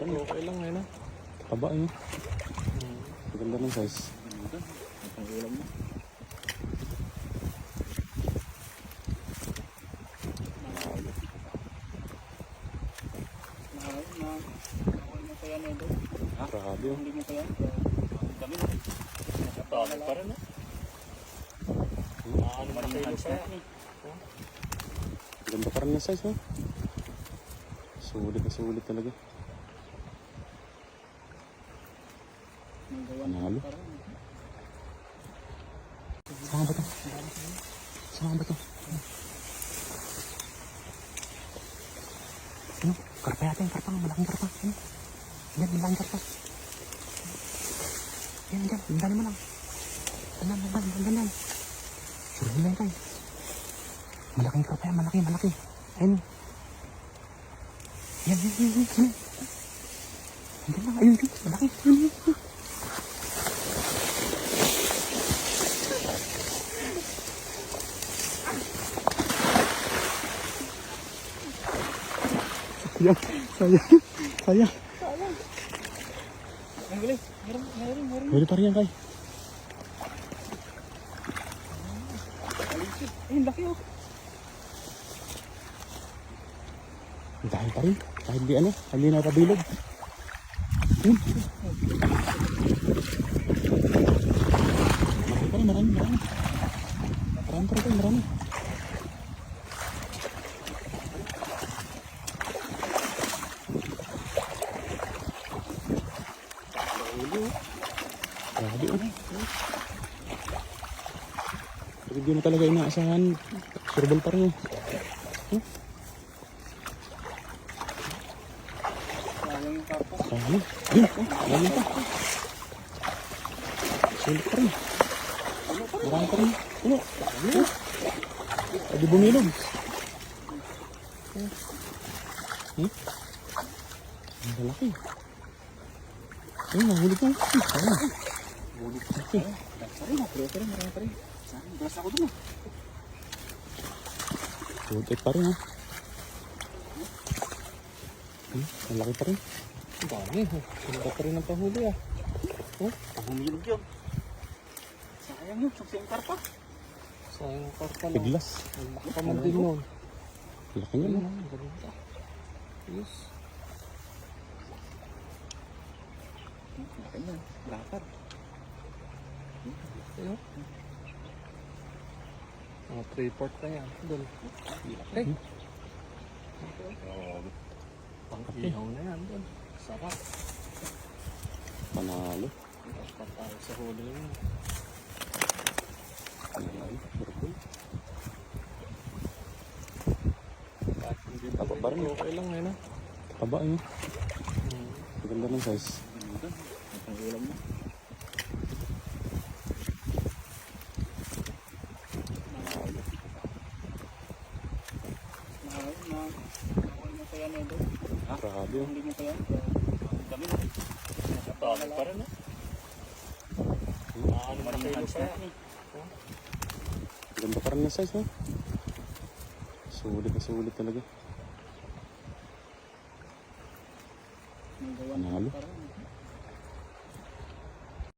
rin. Okay lang ngayon. Taba yun. Maganda ng size. Ang ulam mo. Grabe yun. Hindi mo pa yan. Dami na. Nakatawag pa rin. Ano man ang kaya? Ganda pa rin ng size, oh. Sulit na sulit talaga. Panalo. Saan ba ito? Saan ba ito? Ano? Karpa yata yung karpa. Malaking karpa. Ano? Yan, malaking karpa. Yan, yan. Hindali mo lang. Dandan. Sure mo lang kayo. Malaking karpa yan. Malaki. Ayun. Yan. Hindali lang. Ayun. Malaki. Sayang. Meron. Huli pa rin yan, Kay. Ayun, laki oh. Dahil pa rin. Kahit di hindi napabilog. Marami. Grabe oh. Pero di mo talaga inaasahan. Surbal pa rin oh. Sayang yung karpa. Sayang. Ayun oh. Sayang pa. Sulit pa rin. Marami pa rin. Pwede bumilog. Ang malaki. Ayun, nahulog na. Sayang. Nahulog na. Marami pa rin. Basta ako dun ah. Sulit pa rin ha. Ang laki pa rin. Ang dami oh. Sunda pa rin ang pahuli ah. Oh, humilog yun. Sayang yun. Sayang yung karpa. Sayang yung karpa lang. Piglas. Ang laki pa man din nun. Laki nga no. Ganda. Yes. Laki na. Lakad. Ayo. Mga 3/4 na yan. Doon. Laki. Pang-ihaw na yan doon. Sarap. Panalo. Tapos tayo sa huli yun. Taba pa rin. Okay lang ngayon. Taba yun. Maganda ng size. Ang ulam mo. Grabe yun. Hindi mo pa yan. Dami na. Nakatawag pa rin. Ano man ang kaya? Ganda pa rin ng size, oh. Sulit na sulit talaga. Panalo.